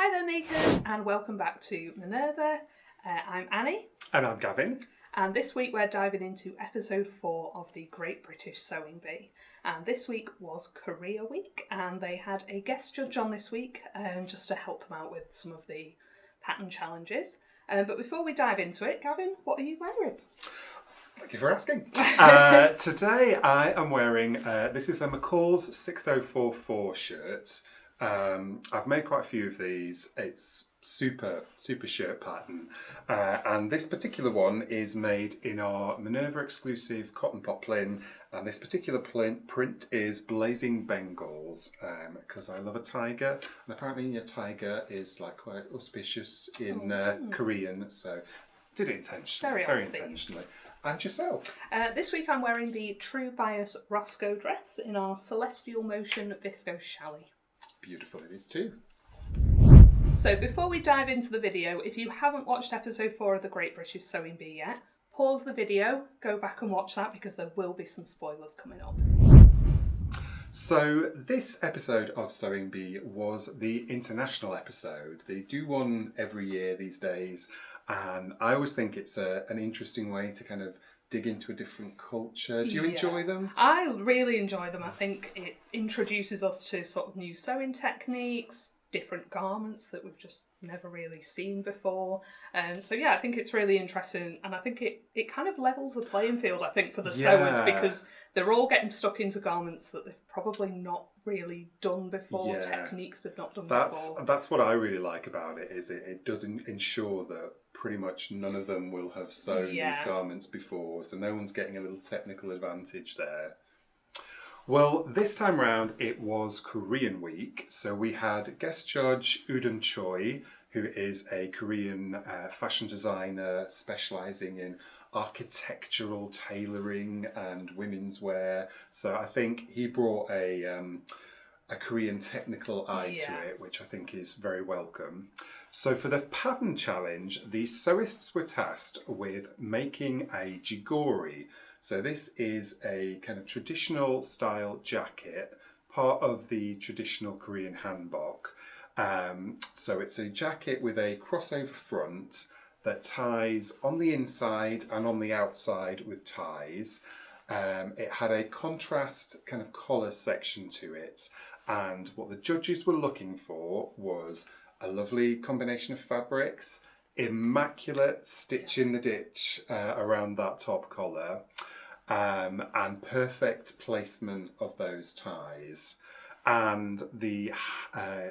Hi there makers and welcome back to Minerva. I'm Annie. And I'm Gavin. And this week we're diving into episode 4 of the Great British Sewing Bee. And this week was Korea week and they had a guest judge on this week just to help them out with some of the pattern challenges. But before we dive into it, Gavin, what are you wearing? Thank you for asking. Today I am wearing, this is a McCall's 6044 shirt. I've made quite a few of these. It's super shirt pattern. And this particular one is made in our Minerva exclusive cotton poplin. And this particular print is Blazing Bengals, because I love a tiger. And apparently a tiger is like quite auspicious in Korean. So did it intentionally, very intentionally. And yourself? This week I'm wearing the True Bias Roscoe dress in our Celestial Motion Viscose Chalet. Beautiful it is too. So before we dive into the video, if you haven't watched episode 4 of the Great British Sewing Bee yet, pause the video, go back and watch that because there will be some spoilers coming up. So this episode of Sewing Bee was the international episode. They do one every year these days, and I always think it's an interesting way to kind of dig into a different culture. Do you enjoy them? I really enjoy them. I think it introduces us to sort of new sewing techniques, different garments that we've just never really seen before. So yeah, I think it's really interesting, and I think it kind of levels the playing field, I think, for the sewers, because they're all getting stuck into garments that they've probably not really done before, techniques they've not done before. That's what I really like about it, is it does ensure that pretty much none of them will have sewn these garments before, so no one's getting a little technical advantage there. Well, this time round it was Korean week, so we had guest judge Udon Choi, who is a Korean fashion designer specialising in architectural tailoring and women's wear. So I think he brought a Korean technical eye to it, which I think is very welcome. So for the pattern challenge, the sewists were tasked with making a Jeogori. So this is a kind of traditional style jacket, part of the traditional Korean hanbok. So it's a jacket with a crossover front that ties on the inside and on the outside with ties. It had a contrast kind of collar section to it. And what the judges were looking for was a lovely combination of fabrics, immaculate stitch in the ditch around that top collar, and perfect placement of those ties. And the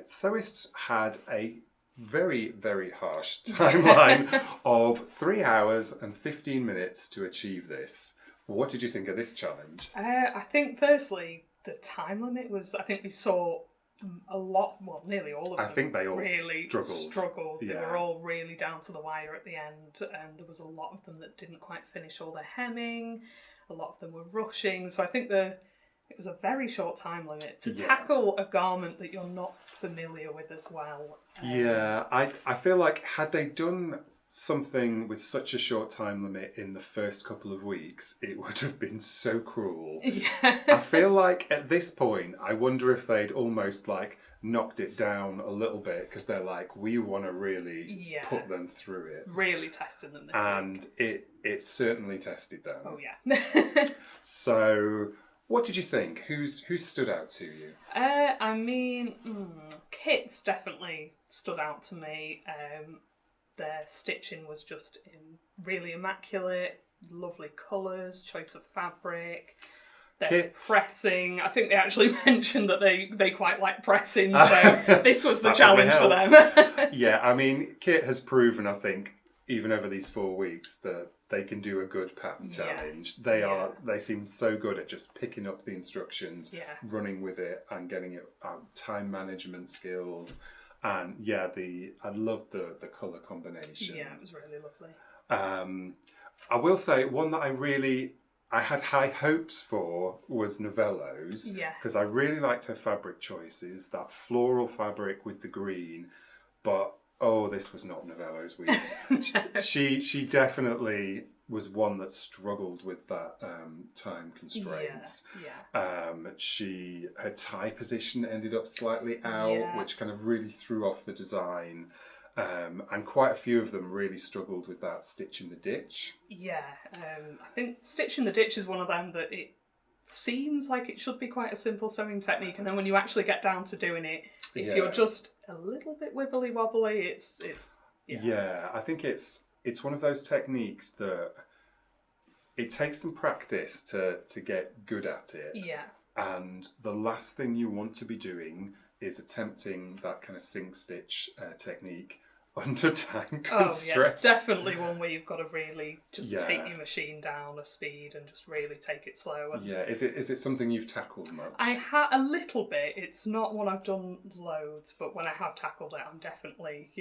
sewists had a very harsh timeline of 3 hours and 15 minutes to achieve this. What did you think of this challenge? I think firstly the time limit was, I think we saw a lot, well, nearly all of them. I think they all really struggled. Yeah. They were all really down to the wire at the end, and there was a lot of them that didn't quite finish all their hemming. A lot of them were rushing, so I think it was a very short time limit to tackle a garment that you're not familiar with as well. I feel like had they done something with such a short time limit in the first couple of weeks, it would have been so cruel. I feel like at this point, I wonder if they'd almost like knocked it down a little bit, because they're like, we want to really put them through it. Really tested them this week. And it certainly tested them. Oh yeah. So what did you think? Who stood out to you? I mean, Kit's definitely stood out to me. Their stitching was just really immaculate, lovely colours, choice of fabric. Their pressing, I think they actually mentioned that they quite like pressing, so this was the challenge for them. Yeah, I mean, Kit has proven, I think, even over these 4 weeks, that they can do a good pattern challenge. They seem so good at just picking up the instructions, running with it and getting it out, time management skills. And I loved the colour combination. Yeah, it was really lovely. I will say, one that I had high hopes for was Novello's. Because I really liked her fabric choices, that floral fabric with the green. But, this was not Novello's week. She definitely was one that struggled with that time constraints. Her tie position ended up slightly out, which kind of really threw off the design. And quite a few of them really struggled with that stitch in the ditch. I think stitch in the ditch is one of them that it seems like it should be quite a simple sewing technique, and then when you actually get down to doing it, if you're just a little bit wibbly wobbly, it's I think it's one of those techniques that it takes some practice to get good at it. And the last thing you want to be doing is attempting that kind of sink stitch technique under time constraints. It's definitely one where you've got to really just take your machine down a speed and just really take it slow. And is it something you've tackled much? I have a little bit. It's not one I've done loads, but when I have tackled it, I'm definitely,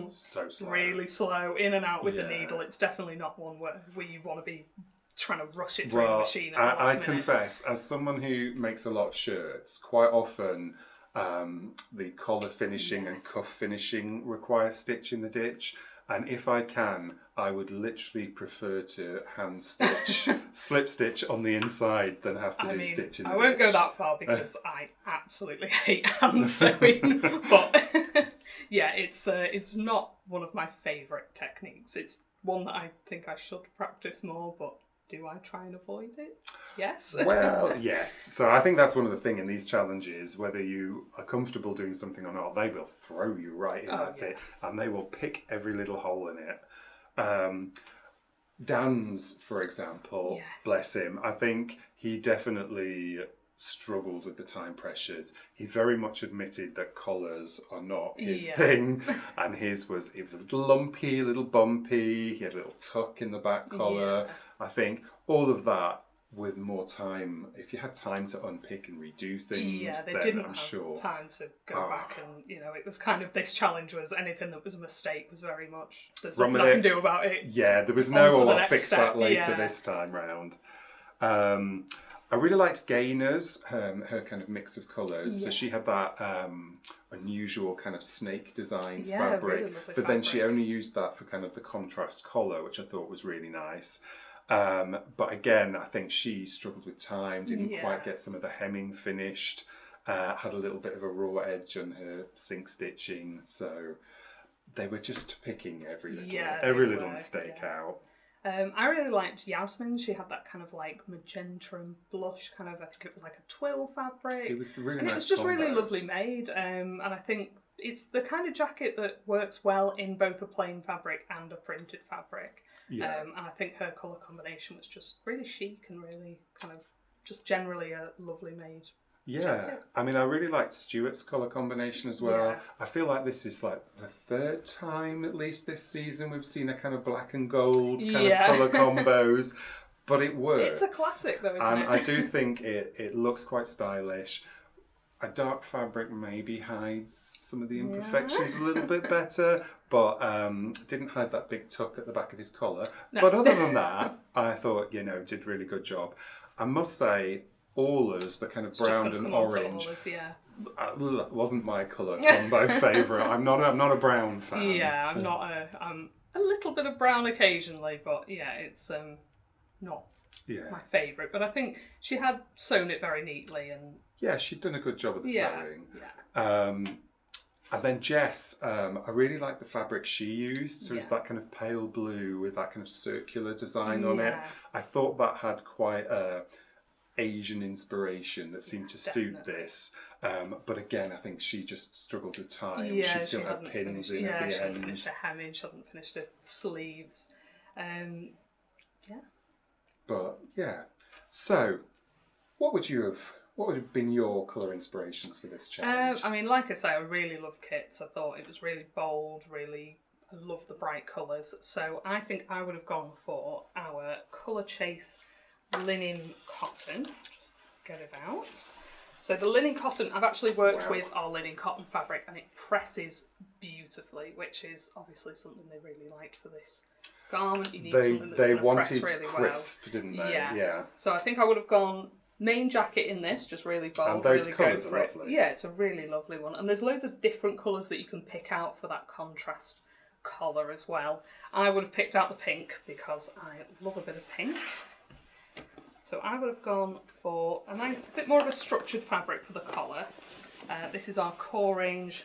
so slow. Really slow, in and out with the needle. It's definitely not one where you want to be trying to rush it through the machine. I confess, as someone who makes a lot of shirts, quite often the collar finishing and cuff finishing require stitch in the ditch, and if I can, I would literally prefer to hand stitch, slip stitch on the inside than have to do stitch in the ditch. I won't go that far because I absolutely hate hand sewing, but it's not one of my favourite techniques. It's one that I think I should practice more, but do I try and avoid it? Yes. Well, yes. So I think that's one of the things in these challenges, whether you are comfortable doing something or not, they will throw you right in at it, and they will pick every little hole in it. Dan's, for example, bless him, I think he definitely struggled with the time pressures. He very much admitted that collars are not his thing, and it was a little lumpy, a little bumpy. He had a little tuck in the back collar. I think all of that with more time, if you had time to unpick and redo things, they then didn't I'm have sure time to go back, and it was kind of, this challenge was anything that was a mistake was very much, there's nothing I can do about it. Yeah, there was no, I'll fix that later this time round. I really liked Gainer's, her kind of mix of colours. So she had that unusual kind of snake design fabric, really but then she only used that for kind of the contrast collar, which I thought was really nice. But again, I think she struggled with time, didn't quite get some of the hemming finished, had a little bit of a raw edge on her sink stitching, so they were just picking every little mistake out. I really liked Yasmin. She had that kind of like magenta and blush kind of, I think it was like a twill fabric. It was really nice. And it was just really lovely made. And I think it's the kind of jacket that works well in both a plain fabric and a printed fabric. And I think her colour combination was just really chic and really kind of just generally a lovely made jacket. I mean, I really liked Stuart's colour combination as well. I feel like this is like the third time at least this season we've seen a kind of black and gold kind of colour combos, but it works. It's a classic though, isn't it? I do think it looks quite stylish. A dark fabric maybe hides some of the imperfections a little bit better, but didn't hide that big tuck at the back of his collar. No. But other than that, I thought, did really good job. I must say, Aula's, the kind of brown and orange, wasn't my colour combo favourite. I'm not a brown fan. Yeah, I'm not I'm a little bit of brown occasionally, but it's not my favourite. But I think she had sewn it very neatly, and she'd done a good job of the sewing. And then Jess, I really liked the fabric she used. So it's that kind of pale blue with that kind of circular design on it. I thought that had quite a Asian inspiration that seemed to suit this. But again, I think she just struggled with time. She still had pins in at the end. She hadn't finished her hemming, she hadn't finished her sleeves. But so what would have been your colour inspirations for this challenge? I mean, like I say, I really love kits. I thought it was really bold, I love the bright colours. So I think I would have gone for our Colour Chase linen cotton. Just get it out. So the linen cotton, I've actually worked with our linen cotton fabric, and it presses beautifully, which is obviously something they really liked for this garment. You need something that's going to press really crisp, didn't they? Yeah. So I think I would have gone main jacket in this, just really bold. And those really colours are lovely. Yeah, it's a really lovely one. And there's loads of different colours that you can pick out for that contrast collar as well. I would have picked out the pink because I love a bit of pink. So I would have gone for a nice, bit more of a structured fabric for the collar. This is our core range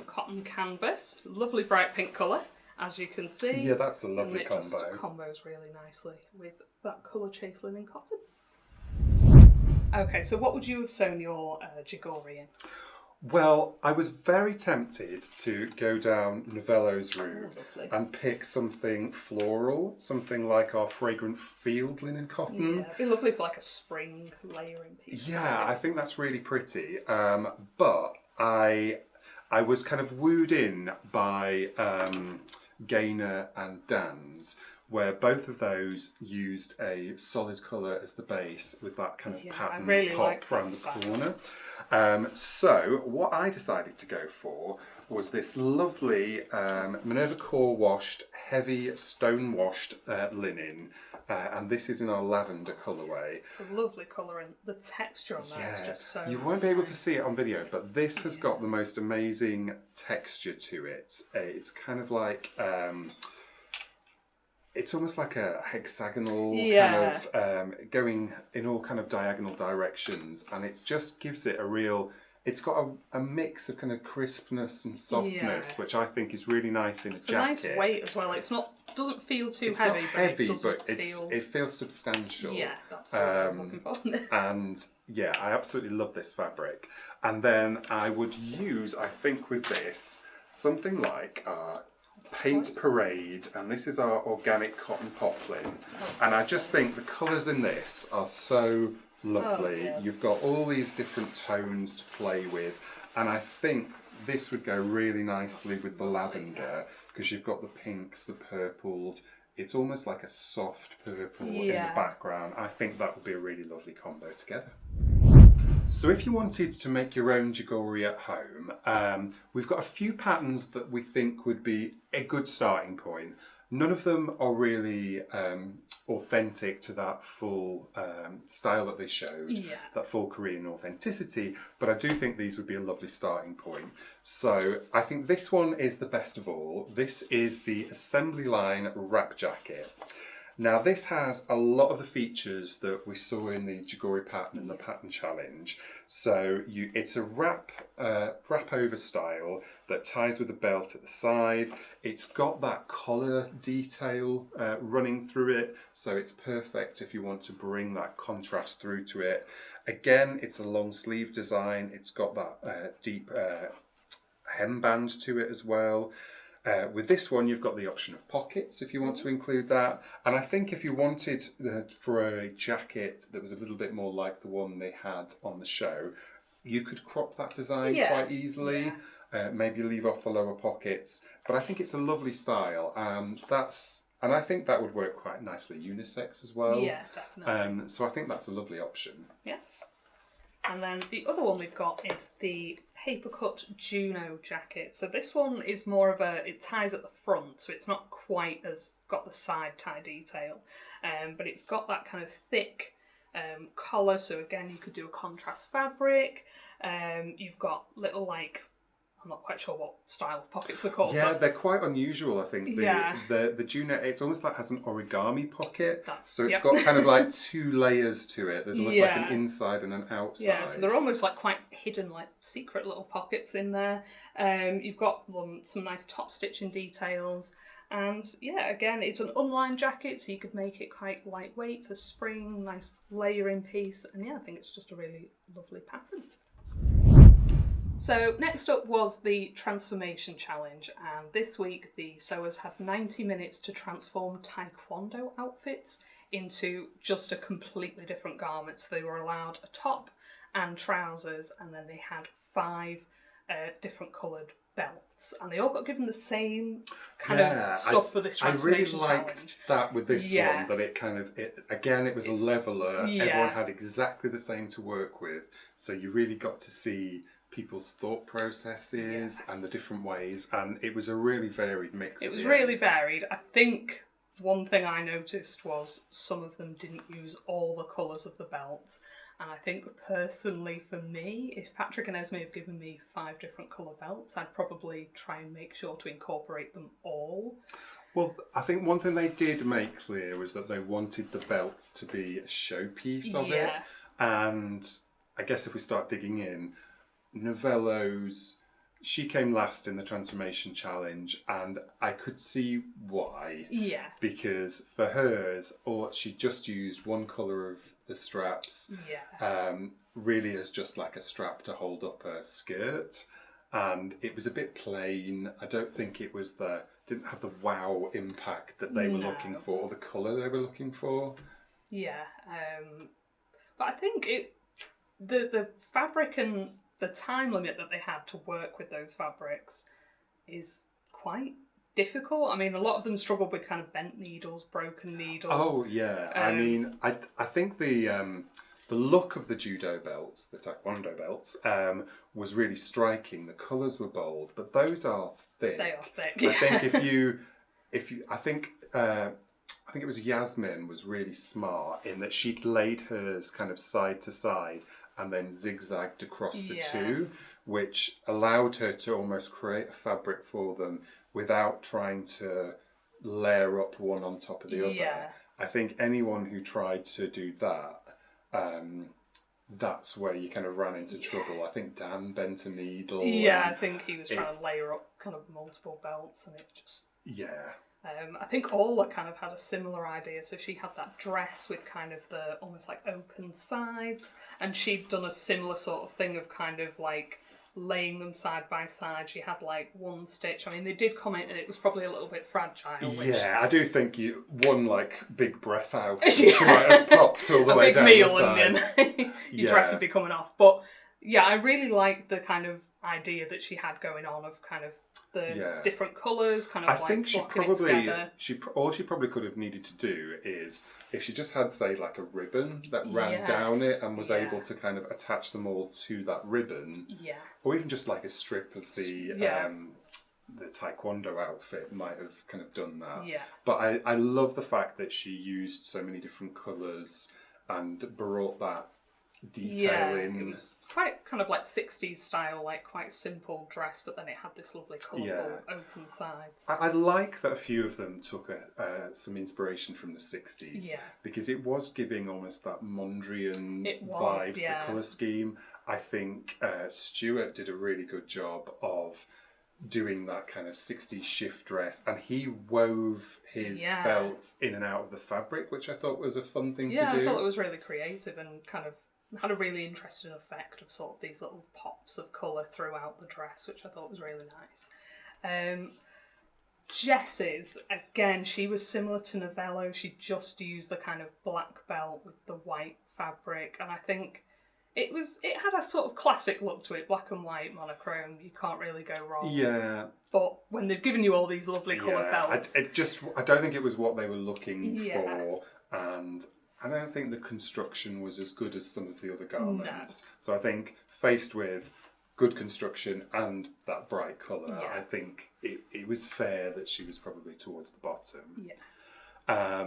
cotton canvas. Lovely bright pink colour, as you can see. Yeah, that's a lovely and it combo. Just combos really nicely with that colour chase linen cotton. Okay, so what would you have sewn your Jeogori in? Well, I was very tempted to go down Novello's route and pick something floral, something like our fragrant field linen cotton. Yeah, it'd be lovely for like a spring layering piece. Yeah, I think that's really pretty. But I was kind of wooed in by Gaynor and Dan's, where both of those used a solid colour as the base with that kind of patterned pop around the corner. So what I decided to go for was this lovely Minerva core washed, heavy stone washed linen, and this is in our lavender colourway. It's a lovely colour and the texture on that is just so you won't be able to see it on video, but this has got the most amazing texture to it. It's kind of like it's almost like a hexagonal kind of going in all kind of diagonal directions, and it just gives it a real. It's got a mix of kind of crispness and softness, which I think is really nice in a jacket. It's a nice weight as well. It's not doesn't feel too heavy. It's not heavy, but it feels substantial. Yeah, that's what I was looking for. And yeah, I absolutely love this fabric. And then I would use, I think, with this something like Paint Parade, and this is our organic cotton poplin, and I just think the colours in this are so lovely. You've got all these different tones to play with, and I think this would go really nicely with the lavender because you've got the pinks, the purples. It's almost like a soft purple in the background. I think that would be a really lovely combo together. So if you wanted to make your own Jeogori at home, we've got a few patterns that we think would be a good starting point. None of them are really authentic to that full style that they showed, that full Korean authenticity, but I do think these would be a lovely starting point. So I think this one is the best of all. This is the Assembly Line Wrap Jacket. Now this has a lot of the features that we saw in the Jeogori pattern and the pattern challenge. So it's a wrap over style that ties with a belt at the side. It's got that collar detail running through it, so it's perfect if you want to bring that contrast through to it. Again, it's a long sleeve design. It's got that deep hemband to it as well. With this one, you've got the option of pockets if you want to include that. And I think if you wanted for a jacket that was a little bit more like the one they had on the show, you could crop that design quite easily. Maybe leave off the lower pockets. But I think it's a lovely style. And I think that would work quite nicely unisex as well. Yeah, definitely. So I think that's a lovely option. Yeah. And then the other one we've got is the paper cut Juno jacket. So this one is more of it ties at the front, so it's not quite as got the side tie detail, but it's got that kind of thick collar. So again, you could do a contrast fabric. You've got little I'm not quite sure what style of pockets they're called. Yeah, they're quite unusual, I think. The Juno, it's almost like has an origami pocket. So it's got kind of like two layers to it. There's almost like an inside and an outside. Yeah, so they're almost like quite hidden, like secret little pockets in there. You've got some nice top stitching details. And yeah, again, it's an unlined jacket, so you could make it quite lightweight for spring, nice layering piece. And yeah, I think it's just a really lovely pattern. So next up was the transformation challenge, and this week the sewers had 90 minutes to transform Tae Kwon Do outfits into just a completely different garment. So they were allowed a top and trousers, and then they had 5 different coloured belts, and they all got given the same kind of stuff for this transformation challenge. I really liked that with this one, that it was a leveller. Everyone had exactly the same to work with, so you really got to see people's thought processes and the different ways, and it was a really varied mix. It was really varied. I think one thing I noticed was some of them didn't use all the colours of the belts, And I think personally for me, if Patrick and Esme have given me 5 different colour belts, I'd probably try and make sure to incorporate them all. Well, I think one thing they did make clear was that they wanted the belts to be a showpiece of it. And I guess if we start digging in, Novello's, she came last in the transformation challenge, and I could see why. Yeah. Because for hers, she just used one colour of the straps. Yeah. Really as just like a strap to hold up a skirt. And it was a bit plain. I don't think it was didn't have the wow impact that they were looking for, or the colour they were looking for. Yeah. But I think the fabric and the time limit that they had to work with those fabrics is quite difficult. I mean, a lot of them struggled with kind of bent needles, broken needles. Oh yeah, I mean, I think the look of the judo belts, the taekwondo belts, was really striking. The colours were bold, but those are thick. They are thick. I think I think it was Yasmin was really smart in that she'd laid hers kind of side to side and then zigzagged across the two, which allowed her to almost create a fabric for them without trying to layer up one on top of the other. Yeah. I think anyone who tried to do that, that's where you kind of ran into trouble. I think Dan bent a needle. Yeah, I think he was trying to layer up kind of multiple belts, and it just... Yeah. I think Ola kind of had a similar idea. So she had that dress with kind of the almost like open sides, and she'd done a similar sort of thing of kind of like laying them side by side. She had like one stitch. I mean, they did comment that it was probably a little bit fragile. Yeah, I do think one like big breath out, she might have popped all the way down the side. And your dress would be coming off. But yeah, I really liked the kind of idea that she had going on of kind of the different colours, kind of I think she probably could have needed to do is if she just had, say, like a ribbon that ran down it and was able to kind of attach them all to that ribbon, or even just like a strip of the taekwondo outfit might have kind of done that. Yeah. But I love the fact that she used so many different colours and brought that detail in. It was quite kind of like 60s style, like quite simple dress, but then it had this lovely colourful open sides. I like that a few of them took some inspiration from the 60s because it was giving almost that Mondrian vibes, the colour scheme. I think Stuart did a really good job of doing that kind of 60s shift dress, and he wove his belts in and out of the fabric, which I thought was a fun thing to do. Yeah, I thought it was really creative and kind of had a really interesting effect of sort of these little pops of colour throughout the dress, which I thought was really nice. Jess's, again, she was similar to Novello. She just used the kind of black belt with the white fabric, and I think it had a sort of classic look to it, black and white, monochrome. You can't really go wrong. Yeah. But when they've given you all these lovely colour belts... I don't think it was what they were looking for, and I don't think the construction was as good as some of the other garments. No. So I think faced with good construction and that bright colour, I think it was fair that she was probably towards the bottom. Yeah.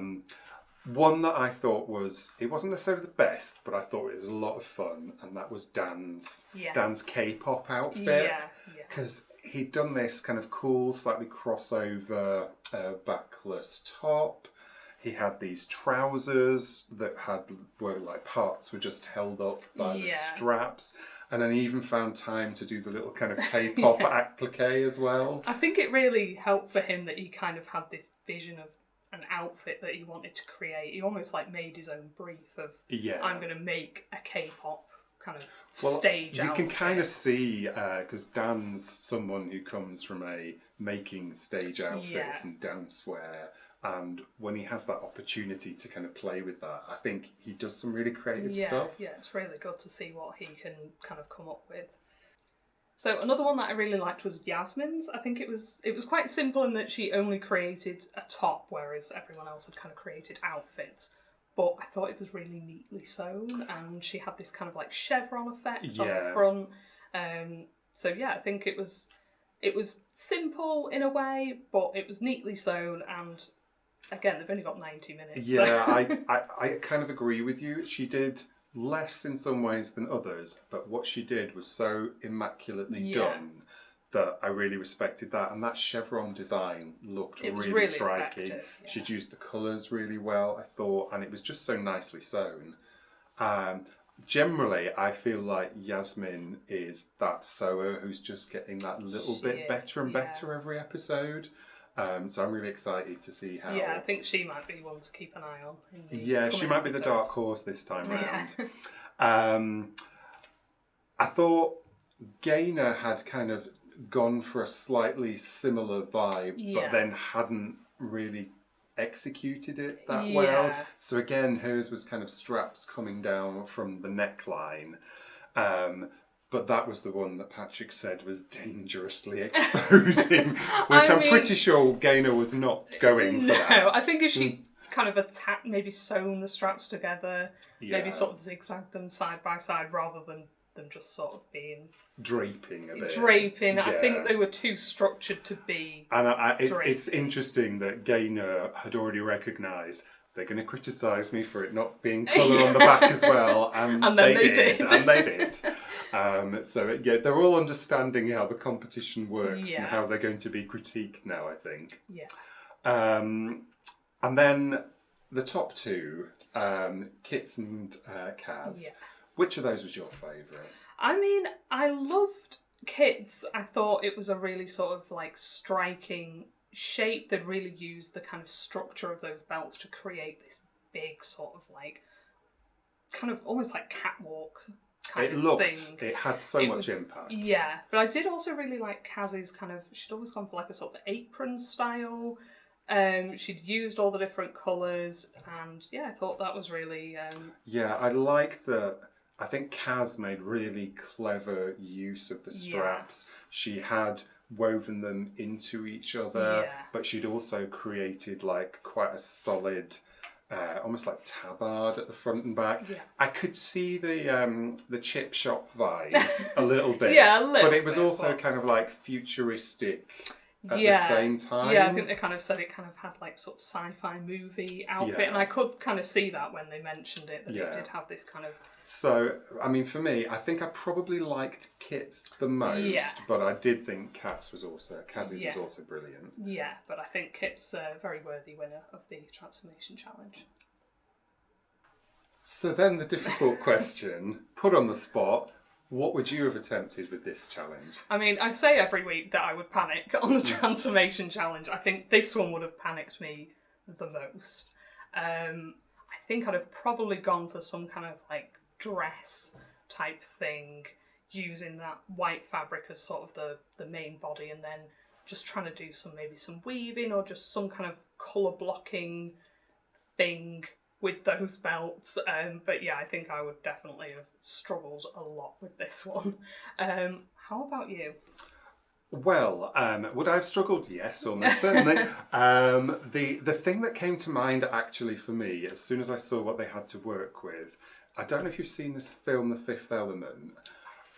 One that I thought it wasn't necessarily the best, but I thought it was a lot of fun, and that was Dan's K-pop outfit. Because he'd done this kind of cool, slightly crossover backless top. He had these trousers that were just held up by the straps. And then he even found time to do the little kind of K-pop applique as well. I think it really helped for him that he kind of had this vision of an outfit that he wanted to create. He almost like made his own brief of, I'm going to make a K-pop kind of stage outfit. You can kind of see, because Dan's someone who comes from making stage outfits and dancewear. And when he has that opportunity to kind of play with that, I think he does some really creative stuff. Yeah, it's really good to see what he can kind of come up with. So another one that I really liked was Yasmin's. I think it was quite simple in that she only created a top, whereas everyone else had kind of created outfits. But I thought it was really neatly sewn, and she had this kind of like chevron effect on the front. I think it was simple in a way, but it was neatly sewn, and again, they've only got 90 minutes. Yeah, I kind of agree with you. She did less in some ways than others, but what she did was so immaculately done that I really respected that. And that chevron design looked really striking. She'd used the colours really well, I thought, and it was just so nicely sewn. Generally, I feel like Yasmin is that sewer who's just getting that little bit better and better every episode. So I'm really excited to see how... Yeah, I think she might be one to keep an eye on. She might be the dark horse this time round. I thought Gaynor had kind of gone for a slightly similar vibe, but then hadn't really executed it that well. So again, hers was kind of straps coming down from the neckline. But that was the one that Patrick said was dangerously exposing, which I'm pretty sure Gaynor was not going for that. No, I think if she kind of maybe sewn the straps together, maybe sort of zigzagged them side by side rather than them just sort of being... Draping a bit. I think they were too structured to be it's interesting that Gaynor had already recognised they're going to criticise me for it not being colour on the back as well, and they did. So they're all understanding how the competition works and how they're going to be critiqued now, I think. And then the top two, Kits and Kaz. Which of those was your favourite? I mean, I loved Kits. I thought it was a really sort of like striking shape. They'd really used the kind of structure of those belts to create this big sort of like, kind of almost like catwalk kind of thing. It had so much impact. Yeah, but I did also really like Kaz's kind of, she'd always gone for like a sort of apron style. She'd used all the different colours, and I thought that was really... I liked that. I think Kaz made really clever use of the straps. She had woven them into each other, but she'd also created like quite a solid, almost like tabard at the front and back. I could see the chip shop vibes a little bit, but it was also kind of like futuristic at the same time. Yeah, I think they kind of said it kind of had like sort of sci-fi movie outfit, and I could kind of see that when they mentioned it, that it did have this kind of... So, I mean, for me, I think I probably liked Kit's the most, but I did think Kaz's was also brilliant. Yeah, but I think Kit's a very worthy winner of the Transformation Challenge. So then the difficult question, put on the spot, what would you have attempted with this challenge? I mean, I say every week that I would panic on the Transformation Challenge. I think this one would have panicked me the most. I think I'd have probably gone for some kind of like dress type thing, using that white fabric as sort of the main body, and then just trying to do some weaving or just some kind of colour blocking thing with those belts. But I think I would definitely have struggled a lot with this one. How about you? Well, would I have struggled? Yes, almost certainly. The thing that came to mind actually for me, as soon as I saw what they had to work with, I don't know if you've seen this film, The Fifth Element,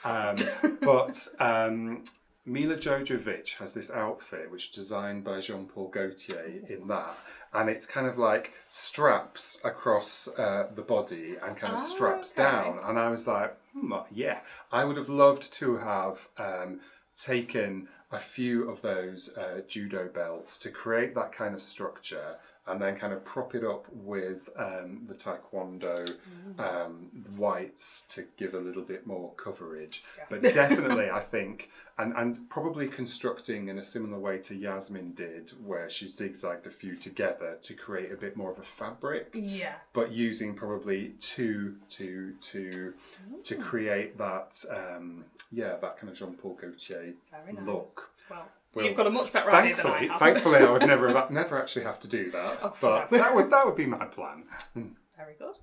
but Mila Jovovich has this outfit which is designed by Jean-Paul Gaultier in that, and it's kind of like straps across the body and kind of straps down, and I was like, I would have loved to have taken a few of those judo belts to create that kind of structure, and then kind of prop it up with the Tae Kwon Do whites to give a little bit more coverage. But definitely, I think, and probably constructing in a similar way to Yasmin did, where she zigzagged a few together to create a bit more of a fabric. Yeah. But using probably two to create that, that kind of Jean-Paul Gaultier look. Well, you've got a much better idea than I have. Thankfully, I would never actually have to do that. But that would be my plan. Very good.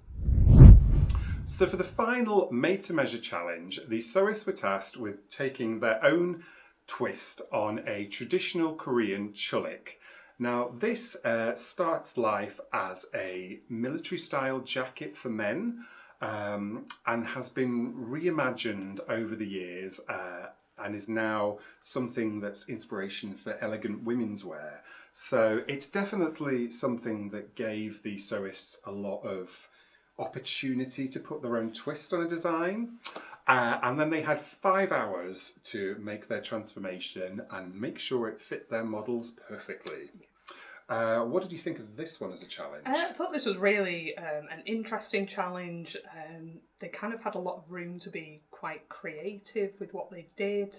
So for the final made-to-measure challenge, the sewists were tasked with taking their own twist on a traditional Korean cheollik. Now, this starts life as a military-style jacket for men, and has been reimagined over the years, and is now something that's inspiration for elegant women's wear. So it's definitely something that gave the sewists a lot of opportunity to put their own twist on a design. And then they had 5 hours to make their transformation and make sure it fit their models perfectly. What did you think of this one as a challenge? I thought this was really an interesting challenge. They kind of had a lot of room to be quite creative with what they did.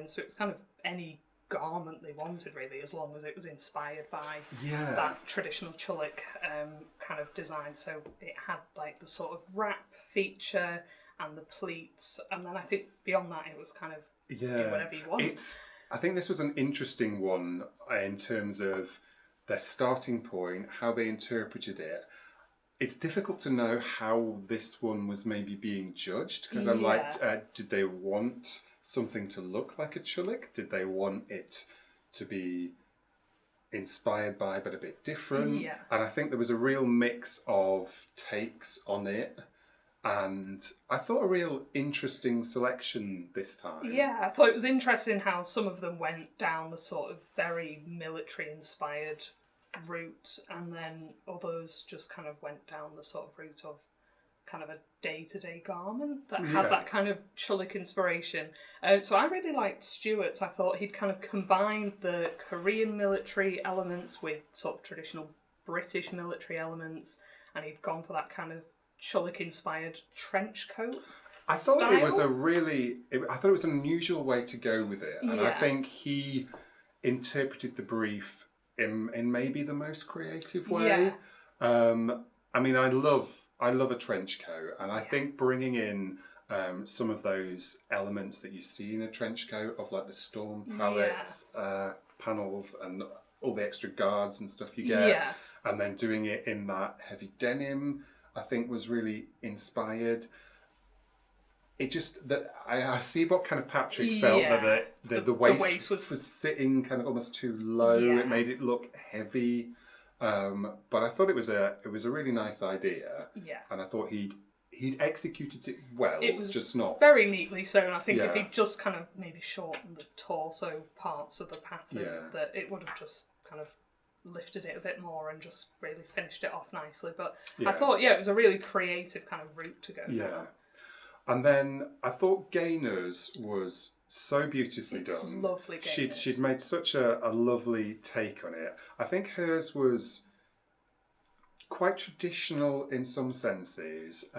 So it was kind of any garment they wanted, really, as long as it was inspired by that traditional Cheollik kind of design. So it had like the sort of wrap feature and the pleats, and then I think beyond that it was kind of do whatever you want. I think this was an interesting one in terms of their starting point, how they interpreted it. It's difficult to know how this one was maybe being judged, because I'm like, did they want something to look like a Cheollik? Did they want it to be inspired by but a bit different? Yeah. And I think there was a real mix of takes on it. And I thought a real interesting selection this time. Yeah, I thought it was interesting how some of them went down the sort of very military-inspired route, and then others just kind of went down the sort of route of kind of a day-to-day garment that had that kind of Cheollik inspiration. So I really liked Stuart's. I thought he'd kind of combined the Korean military elements with sort of traditional British military elements, and he'd gone for that kind of Cheollik inspired trench coat. I thought it was an unusual way to go with it, and I think he interpreted the brief in maybe the most creative way. I mean, I love a trench coat, and I think bringing in some of those elements that you see in a trench coat of like the storm palettes, panels, and all the extra guards and stuff you get, and then doing it in that heavy denim, I think was really inspired. It just that I see what kind of Patrick felt that the waist was sitting kind of almost too low. It made it look heavy, but I thought it was a really nice idea. And I thought he'd executed it well. It was just not very neatly sewn. I think if he'd just kind of maybe shortened the torso parts of the pattern, that it would have just kind of lifted it a bit more and just really finished it off nicely. But I thought, it was a really creative kind of route to go down. And then I thought Gaynor's was so beautifully done. It was lovely. She'd made such a lovely take on it. I think hers was quite traditional in some senses,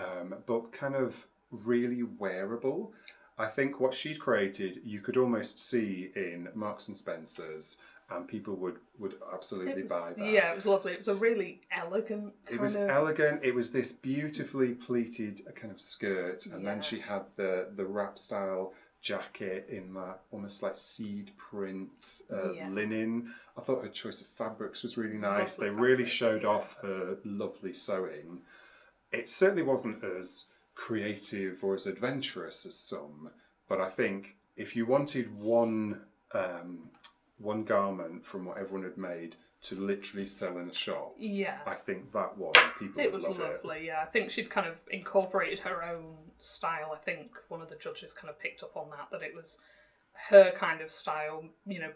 but kind of really wearable. I think what she'd created, you could almost see in Marks and Spencer's, and people would absolutely buy that. Yeah, it was lovely. It was a really elegant elegant. It was this beautifully pleated kind of skirt, and then she had the wrap style jacket in that almost like seed print linen. I thought her choice of fabrics was really nice. They really showed off her lovely sewing. It certainly wasn't as creative or as adventurous as some, but I think if you wanted one garment from what everyone had made to literally sell in a shop, I think that one people would love it. It was lovely. I think she'd kind of incorporated her own style. I think one of the judges kind of picked up on that it was her kind of style,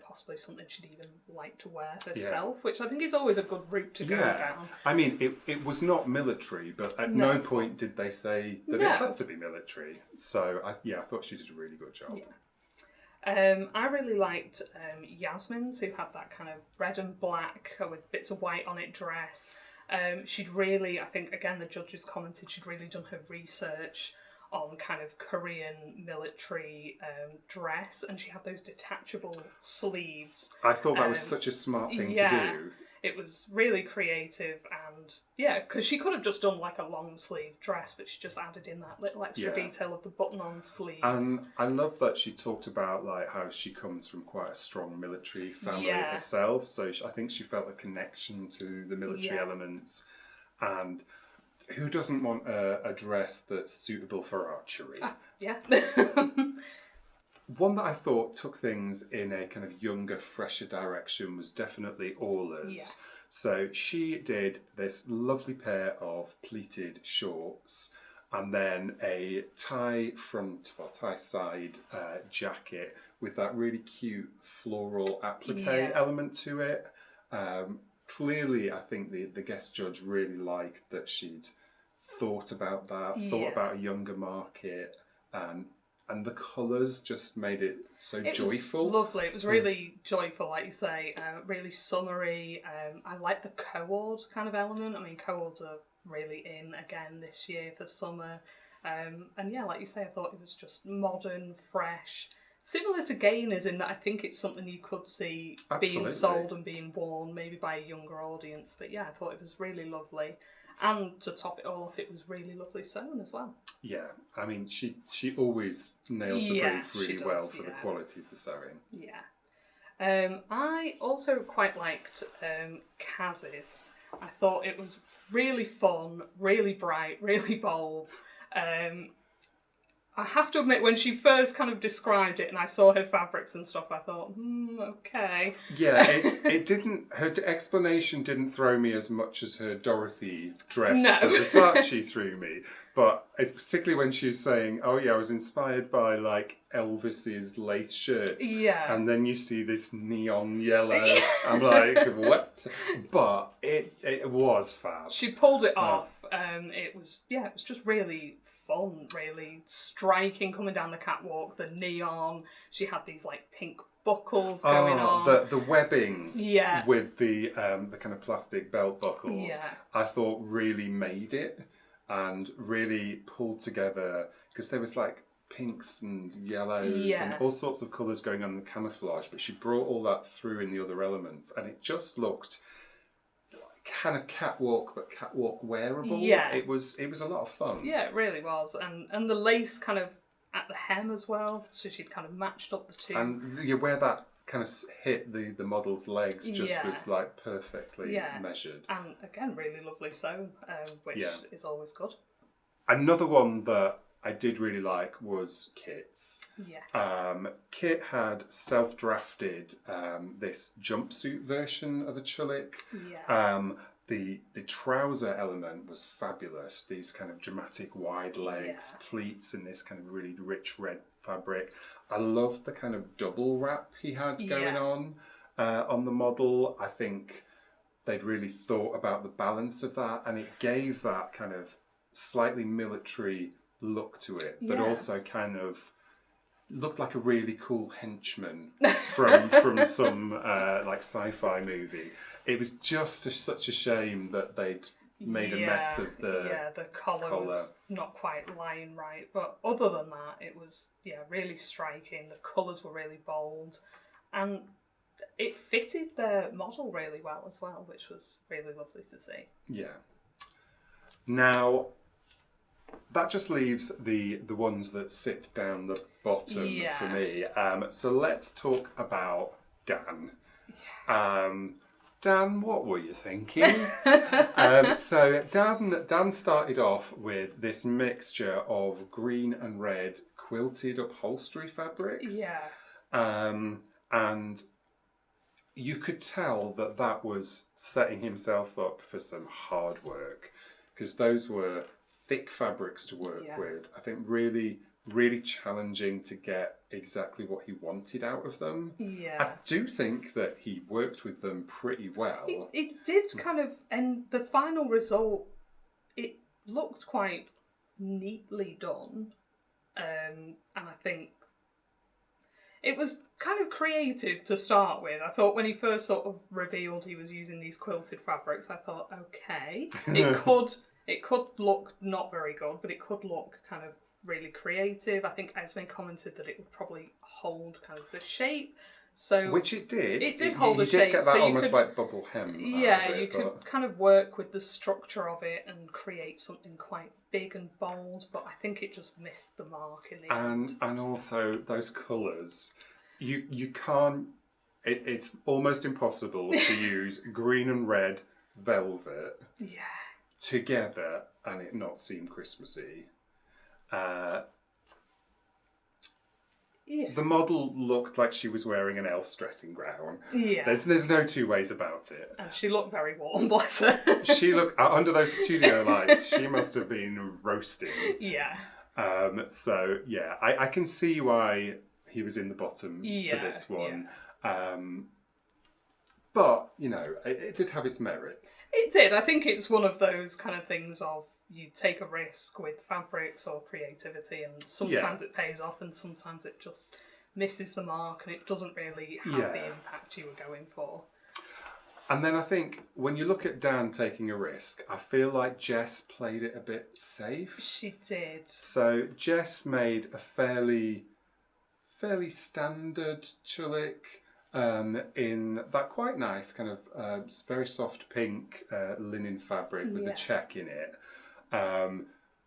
possibly something she'd even like to wear herself, which I think is always a good route to go down. I mean, it was not military, but at no point did they say that it had to be military. So I thought she did a really good job. I really liked Yasmin's, who had that kind of red and black with bits of white on it dress. She'd really, I think, again, the judges commented she'd really done her research on kind of Korean military dress, and she had those detachable sleeves. I thought that was such a smart thing to do. It was really creative, and because she could have just done like a long sleeve dress, but she just added in that little extra detail of the button-on sleeves. And I love that she talked about like how she comes from quite a strong military family herself, so I think she felt a connection to the military elements. And who doesn't want a dress that's suitable for archery? One that I thought took things in a kind of younger, fresher direction was definitely Orla's. So she did this lovely pair of pleated shorts and then a tie side jacket with that really cute floral applique element to it. Clearly, I think the guest judge really liked that she'd thought about that, thought about a younger market, and the colours just made it so joyful. Was lovely. It was really joyful, like you say, really summery. I like the co-ord kind of element. I mean, co-ords are really in again this year for summer. And yeah, like you say, I thought it was just modern, fresh. Similar to gainers in that I think it's something you could see being sold and being worn maybe by a younger audience. But yeah, I thought it was really lovely. And to top it all off, it was really lovely sewn as well. Yeah, I mean, she always nails the brief really well for the quality of the sewing. Yeah. I also quite liked Kaz's. I thought it was really fun, really bright, really bold. I have to admit, when she first kind of described it and I saw her fabrics and stuff, I thought, okay. Yeah, it didn't, her explanation didn't throw me as much as her Dorothy dress for Versace threw me. But it's particularly when she was saying, oh yeah, I was inspired by like Elvis's lace shirts. Yeah. And then you see this neon yellow. I'm like, what? But it was fab. She pulled it off. It was just really fun, really striking coming down the catwalk, the neon. She had these like pink buckles going on. The webbing with the kind of plastic belt buckles, I thought really made it and really pulled together, because there was like pinks and yellows and all sorts of colours going on in the camouflage, but she brought all that through in the other elements and it just looked kind of catwalk, but catwalk wearable. Yeah, it was a lot of fun. Yeah, it really was, and the lace kind of at the hem as well, so she'd kind of matched up the two. And where that kind of hit the model's legs just was like perfectly measured. And again, really lovely sewn, which is always good. Another one that I did really like was Kit's. Yes. Kit had self-drafted this jumpsuit version of a Cheollik. Yeah. The trouser element was fabulous. These kind of dramatic wide legs, pleats in this kind of really rich red fabric. I loved the kind of double wrap he had going on the model. I think they'd really thought about the balance of that, and it gave that kind of slightly military look to it, but also kind of looked like a really cool henchman from some like sci-fi movie. It was just such a shame that they'd made a mess of the collar was not quite lying right, but other than that, it was really striking. The colours were really bold, and it fitted the model really well as well, which was really lovely to see. Yeah. Now, that just leaves the ones that sit down the bottom for me. So let's talk about Dan. Dan, what were you thinking? So Dan started off with this mixture of green and red quilted upholstery fabrics. Yeah. And you could tell that was setting himself up for some hard work, because those were thick fabrics to work with. I think really, really challenging to get exactly what he wanted out of them. Yeah. I do think that he worked with them pretty well. It did kind of, and the final result, it looked quite neatly done. And I think it was kind of creative to start with. I thought when he first sort of revealed he was using these quilted fabrics, I thought, okay, it could look not very good, but it could look kind of really creative. I think Esme commented that it would probably hold kind of the shape. So which it did. It did hold the shape. You did get that so almost like bubble hem. You could kind of work with the structure of it and create something quite big and bold, but I think it just missed the mark in the end. And also those colours, you can't. It's almost impossible to use green and red velvet. Together and it not seem Christmassy. The model looked like she was wearing an elf's dressing gown. Yeah. There's no two ways about it. And she looked very warm, bless her. She looked, under those studio lights, she must have been roasting. Yeah. So, yeah, I can see why he was in the bottom for this one. Yeah. But, it did have its merits. It did. I think it's one of those kind of things of, you take a risk with fabrics or creativity, and sometimes it pays off and sometimes it just misses the mark and it doesn't really have the impact you were going for. And then I think when you look at Dan taking a risk, I feel like Jess played it a bit safe. She did. So Jess made a fairly standard Cheollik in that quite nice kind of very soft pink linen fabric with the check in it.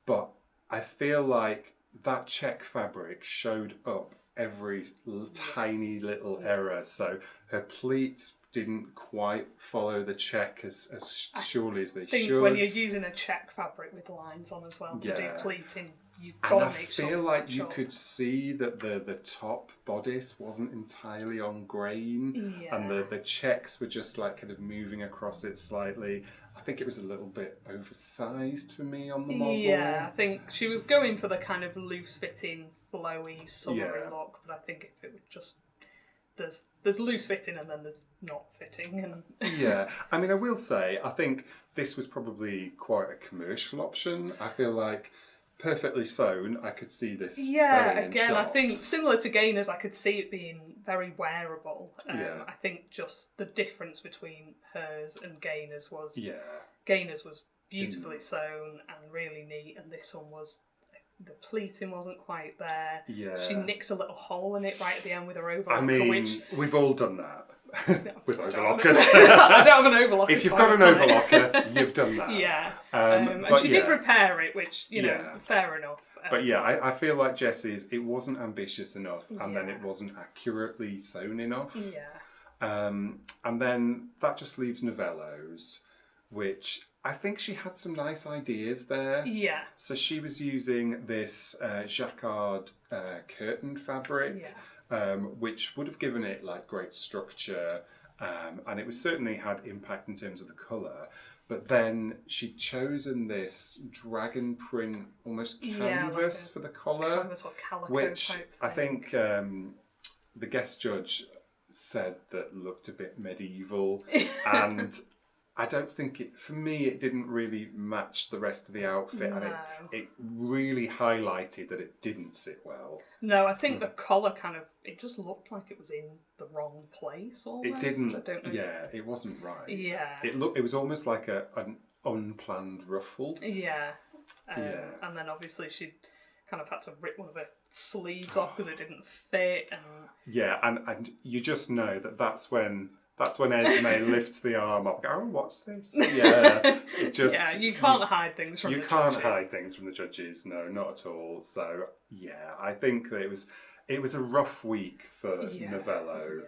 But I feel like that check fabric showed up every tiny little error. So her pleats didn't quite follow the check as surely as they should. I think when you're using a check fabric with lines on as well to do pleating, you've got to make sure. I feel like you could see that the top bodice wasn't entirely on grain, and the checks were just like kind of moving across it slightly. I think it was a little bit oversized for me on the model. Yeah, I think she was going for the kind of loose-fitting, flowy, summery look, but I think if it would just... There's loose fitting and then there's not fitting. And I mean, I will say, I think this was probably quite a commercial option. I feel like perfectly sewn, I could see this selling in shops. I think similar to Gainer's, I could see it being very wearable. I think just the difference between hers and Gainer's was Gainer's was beautifully sewn and really neat, and this one was... The pleating wasn't quite there. Yeah. She nicked a little hole in it right at the end with her overlocker. I mean, we've all done that. With overlockers. I don't have an overlocker. If you've got an overlocker, you've done that. Yeah. And she did repair it, which, fair enough. But I feel like Jessie's, it wasn't ambitious enough, and then it wasn't accurately sewn enough. Yeah. And then that just leaves Novello's, which... I think she had some nice ideas there. Yeah. So she was using this jacquard curtain fabric, which would have given it like great structure, and it was certainly had impact in terms of the colour. But then she'd chosen this dragon print, almost canvas for the collar, canvas or calico which type I thing. think the guest judge said that looked a bit medieval, and I don't think for me, it didn't really match the rest of the outfit, and it really highlighted that it didn't sit well. No, I think the collar it just looked like it was in the wrong place almost. It didn't, it wasn't right. Yeah. It was almost like an unplanned ruffle. Yeah. And then obviously she kind of had to rip one of her sleeves off because it didn't fit. And you just know that's when Esme lifts the arm up. Oh, what's this? Yeah, you can't hide things from the judges. You can't hide things from the judges. No, not at all. So I think that it was a rough week for Novello.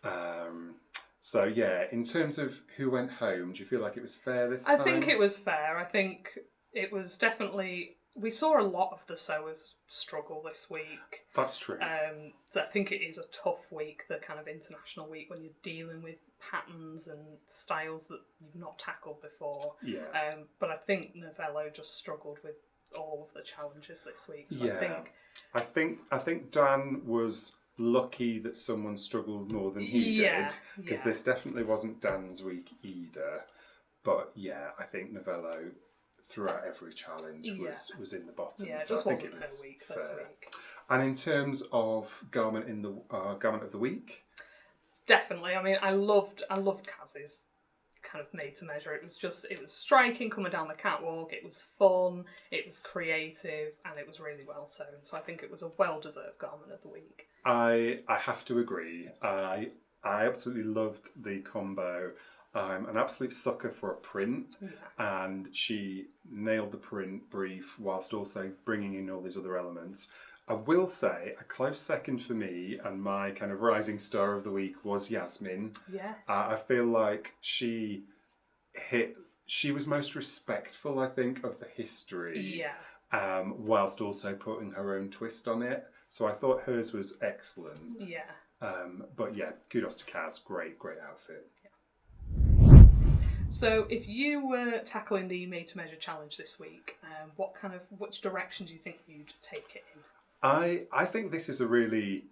Yeah. In terms of who went home, do you feel like it was fair this time? I think it was fair. I think it was definitely... We saw a lot of the sewers struggle this week. That's true. So I think it is a tough week, the kind of international week, when you're dealing with patterns and styles that you've not tackled before. Yeah. But I think Novello just struggled with all of the challenges this week. So I think Dan was lucky that someone struggled more than he did, because this definitely wasn't Dan's week either. But I think Novello, throughout every challenge, was in the bottom. Yeah, it so just I think wasn't it was her week fair. this week. And in terms of garment of the week, definitely. I mean, I loved Kaz's kind of made to measure. It was striking coming down the catwalk. It was fun. It was creative, and it was really well sewn. So I think it was a well-deserved garment of the week. I have to agree. I absolutely loved the combo. I'm an absolute sucker for a print, and she nailed the print brief whilst also bringing in all these other elements. I will say a close second for me, and my kind of rising star of the week, was Yasmin. Yes. I feel like she was most respectful, I think, of the history. Yeah. Whilst also putting her own twist on it. So I thought hers was excellent. Yeah. But kudos to Kaz. Great outfit. So, if you were tackling the Made to Measure challenge this week, which direction do you think you'd take it in? I think this is a really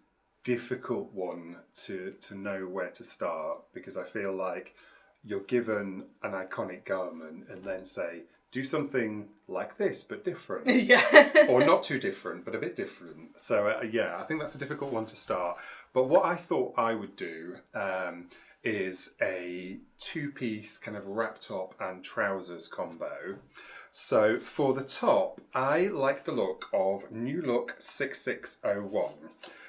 difficult one to know where to start, because I feel like you're given an iconic garment and then say, do something like this, but different. Yeah. Or not too different, but a bit different. So yeah, I think that's a difficult one to start. But what I thought I would do is a two-piece kind of wrap top and trousers combo. So for the top, I like the look of New Look 6601.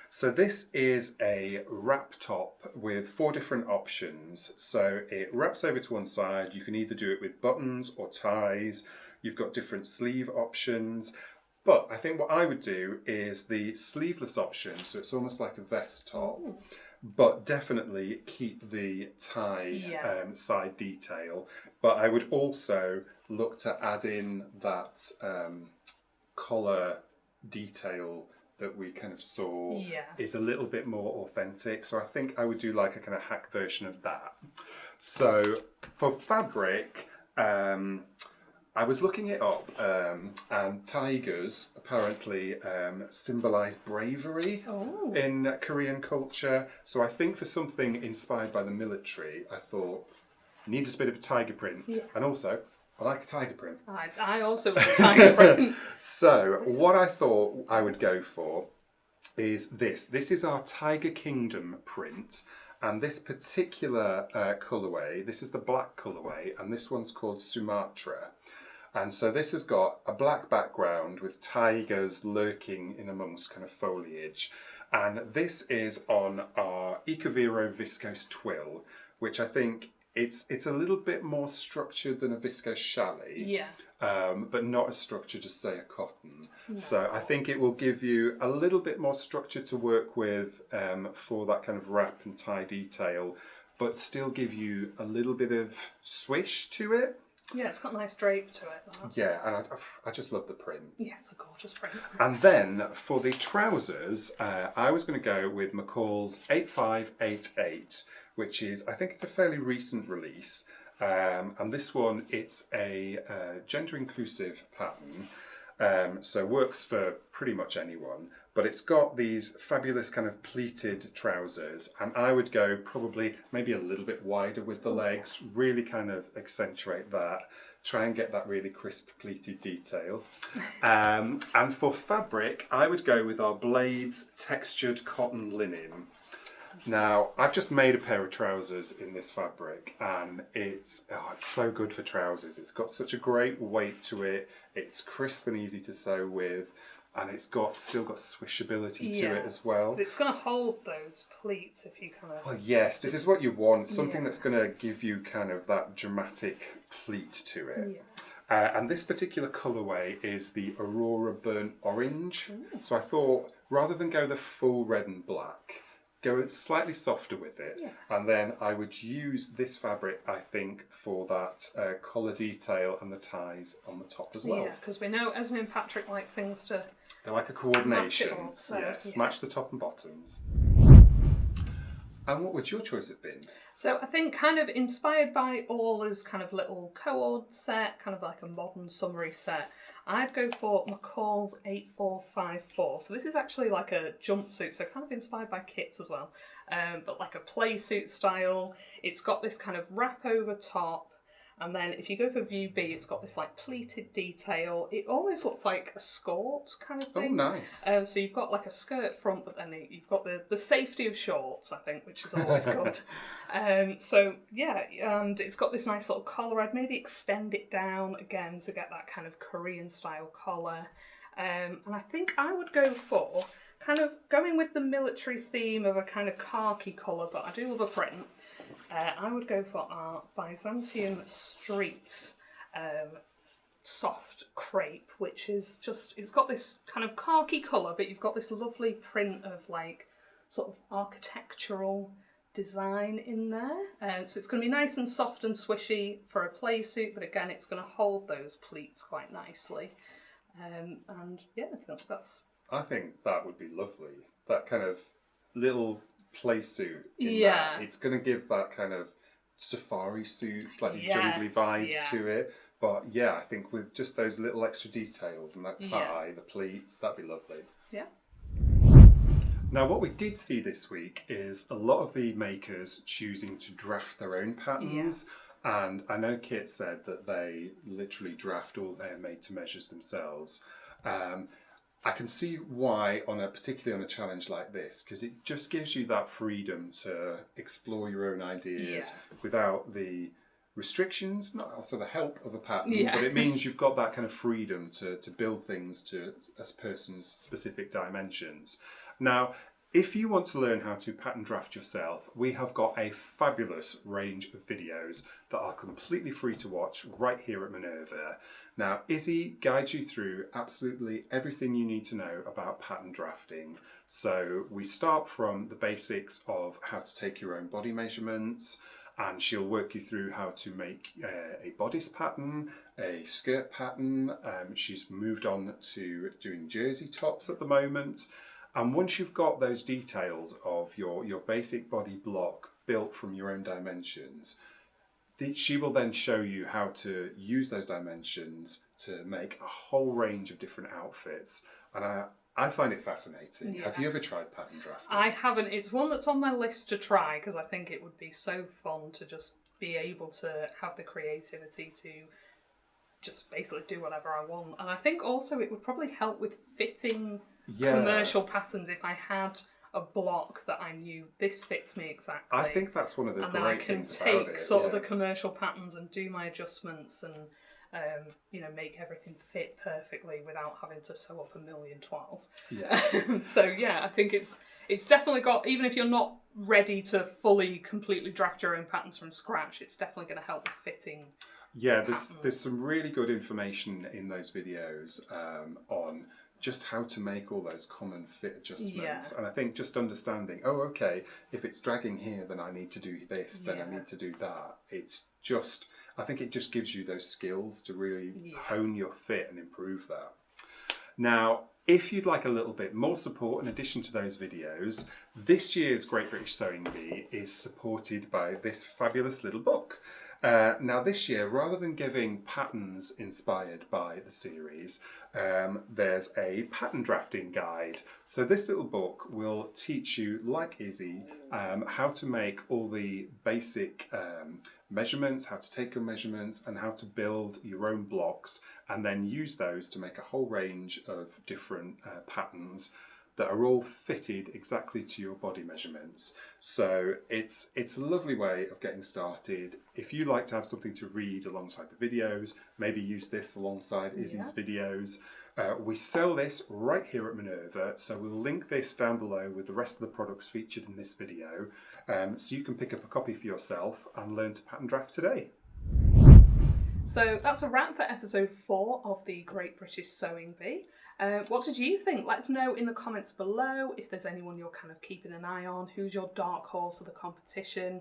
So this is a wrap top with 4 different options. So it wraps over to one side. You can either do it with buttons or ties. You've got different sleeve options. But I think what I would do is the sleeveless option. So it's almost like a vest top. Ooh. But definitely keep the tie side detail. But I would also look to add in that collar detail that we kind of saw is a little bit more authentic. So I think I would do like a kind of hack version of that. So for fabric, I was looking it up, and tigers apparently symbolise bravery in Korean culture. So I think for something inspired by the military, I thought, need a bit of a tiger print. Yeah. And also, I like a tiger print. I also like a tiger print. So what I thought I would go for is this. This is our Tiger Kingdom print. And this particular colourway, this is the black colourway, and this one's called Sumatra. And so this has got a black background with tigers lurking in amongst kind of foliage. And this is on our Ecovero Viscose Twill, which I think it's a little bit more structured than a viscose chalet, but not as structured as, say, a cotton. No. So I think it will give you a little bit more structure to work with for that kind of wrap and tie detail, but still give you a little bit of swish to it. Yeah, it's got a nice drape to it. That. Yeah, and I just love the print. Yeah, it's a gorgeous print. And then for the trousers, I was going to go with McCall's 8588, which is, I think it's a fairly recent release. And this one, it's a gender inclusive pattern. So works for pretty much anyone. But it's got these fabulous kind of pleated trousers, and I would go probably maybe a little bit wider with the legs, really kind of accentuate that, try and get that really crisp pleated detail. And for fabric, I would go with our Blades textured cotton linen. Now, I've just made a pair of trousers in this fabric, and it's so good for trousers. It's got such a great weight to it, it's crisp and easy to sew with. And it's still got swishability to it as well. But it's going to hold those pleats if you kind of... Well, yes, this is what you want. Something that's going to give you kind of that dramatic pleat to it. Yeah. And this particular colourway is the Aurora Burnt Orange. Ooh. So I thought, rather than go the full red and black, go slightly softer with it. Yeah. And then I would use this fabric, I think, for that collar detail and the ties on the top as well. Yeah, because we know Esme and Patrick like things to... They like a coordination. Match it up, so, yes, match the top and bottoms. And what would your choice have been? So I think kind of inspired by Orla's kind of little co-ord set, kind of like a modern summery set, I'd go for McCall's 8454. So this is actually like a jumpsuit, so kind of inspired by kits as well, but like a play suit style. It's got this kind of wrap over top, and then if you go for view B, it's got this like pleated detail. It almost looks like a skirt kind of thing. Oh, nice. So you've got like a skirt front, but then you've got the safety of shorts, I think, which is always good. So yeah, and it's got this nice little collar. I'd maybe extend it down again to get that kind of Korean style collar. And I think I would go for kind of going with the military theme of a kind of khaki colour, but I do love a print. I would go for our Byzantium Streets soft crepe, which is just, it's got this kind of khaki colour, but you've got this lovely print of like sort of architectural design in there. So it's going to be nice and soft and swishy for a play suit, but again, it's going to hold those pleats quite nicely. And yeah, I think that would be lovely. That kind of little play suit in that. It's going to give that kind of safari suit, slightly jungly vibes to it. But yeah, I think with just those little extra details and that tie, the pleats, that'd be lovely. Yeah. Now, what we did see this week is a lot of the makers choosing to draft their own patterns. And I know Kit said that they literally draft all their made-to-measures themselves. I can see why, particularly on a challenge like this, because it just gives you that freedom to explore your own ideas without the restrictions, not also the help of a pattern, but it means you've got that kind of freedom to build things to a person's specific dimensions. Now, if you want to learn how to pattern draft yourself, we have got a fabulous range of videos that are completely free to watch right here at Minerva. Now, Izzy guides you through absolutely everything you need to know about pattern drafting. So we start from the basics of how to take your own body measurements, and she'll work you through how to make a bodice pattern, a skirt pattern. She's moved on to doing jersey tops at the moment. And once you've got those details of your basic body block built from your own dimensions, she will then show you how to use those dimensions to make a whole range of different outfits. And I find it fascinating. Have you ever tried pattern drafting? I haven't. It's one that's on my list to try because I think it would be so fun to just be able to have the creativity to just basically do whatever I want. And I think also it would probably help with fitting commercial patterns if I had a block that I knew this fits me exactly. I think that's one of the great things about it. And then I can take sort of the commercial patterns and do my adjustments and make everything fit perfectly without having to sew up a million twirls. Yeah. So yeah, I think it's definitely got, even if you're not ready to fully completely draft your own patterns from scratch, it's definitely going to help with fitting. Yeah, there's some really good information in those videos on just how to make all those common fit adjustments. And I think just understanding, if it's dragging here, then I need to do this, then I need to do that. I think it just gives you those skills to really hone your fit and improve that. Now, if you'd like a little bit more support in addition to those videos, this year's Great British Sewing Bee is supported by this fabulous little book. Now this year, rather than giving patterns inspired by the series, there's a pattern drafting guide. So this little book will teach you, like Izzy, how to make all the basic measurements, how to take your measurements, and how to build your own blocks, and then use those to make a whole range of different patterns that are all fitted exactly to your body measurements. So it's a lovely way of getting started. If you like to have something to read alongside the videos, maybe use this alongside Izzy's videos. We sell this right here at Minerva, so we'll link this down below with the rest of the products featured in this video, so you can pick up a copy for yourself and learn to pattern draft today. So that's a wrap for episode 4 of the Great British Sewing Bee. What did you think? Let us know in the comments below if there's anyone you're kind of keeping an eye on. Who's your dark horse of the competition?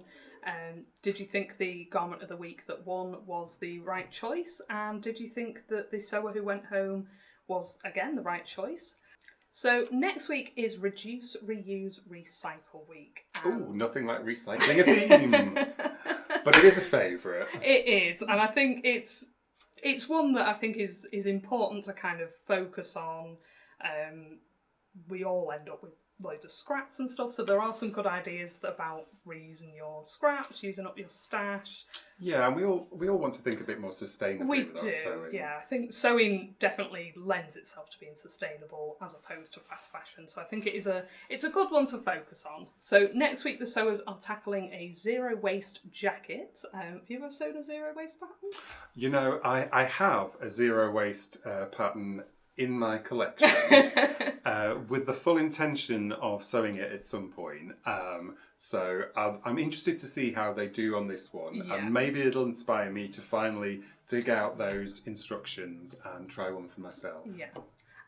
Did you think the garment of the week that won was the right choice? And did you think that the sewer who went home was, again, the right choice? So next week is Reduce, Reuse, Recycle week. Oh, nothing like recycling a theme. But it is a favourite. It is, and I think it's one that I think is important to kind of focus on. We all end up with loads of scraps and stuff, so there are some good ideas about reusing your scraps, using up your stash. Yeah, and we all want to think a bit more sustainably with our sewing. Yeah, I think sewing definitely lends itself to being sustainable as opposed to fast fashion. So I think it's a good one to focus on. So next week the sewers are tackling a zero waste jacket. Have you ever sewn a zero waste pattern? You know, I have a zero waste pattern in my collection with the full intention of sewing it at some point. So I'm interested to see how they do on this one, and maybe it'll inspire me to finally dig out those instructions and try one for myself. Yeah.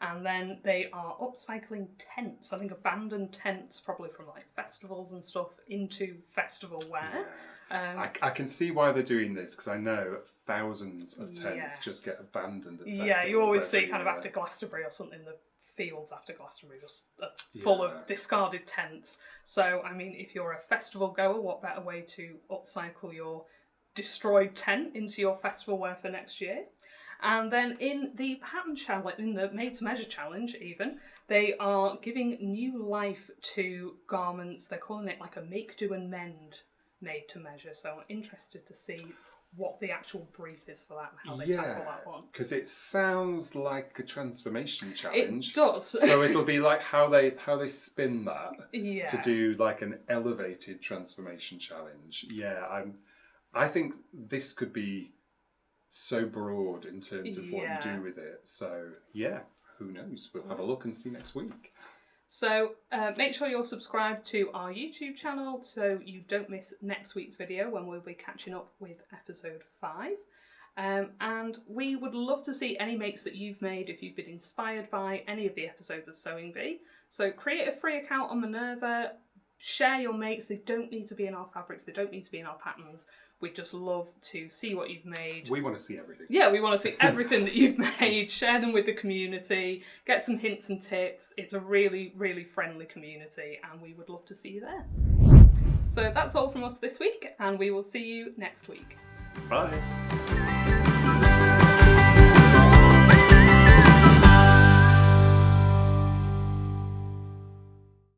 And then they are upcycling tents. I think abandoned tents, probably from like festivals and stuff, into festival wear. Yeah. I can see why they're doing this, because I know thousands of tents just get abandoned at festivals. Yeah, you always see kind of after Glastonbury or something, the fields after Glastonbury just full of discarded tents. So, I mean, if you're a festival goer, what better way to upcycle your destroyed tent into your festival wear for next year? And then in the pattern challenge, in the made to measure challenge even, they are giving new life to garments. They're calling it like a make, do and mend made to measure. So I'm interested to see what the actual brief is for that and how they tackle that one. Because it sounds like a transformation challenge. It does. So it'll be like how they spin that Yeah. to do like an elevated transformation challenge. Yeah, I think this could be so broad in terms of what you do with it. So yeah, who knows? We'll have a look and see next week. So make sure you're subscribed to our YouTube channel so you don't miss next week's video when we'll be catching up with episode 5. And we would love to see any makes that you've made if you've been inspired by any of the episodes of Sewing Bee. So create a free account on Minerva, share your makes. They don't need to be in our fabrics, they don't need to be in our patterns. We'd just love to see what you've made. We want to see everything. Yeah, we want to see everything that you've made. Share them with the community. Get some hints and tips. It's a really, really friendly community and we would love to see you there. So that's all from us this week and we will see you next week. Bye.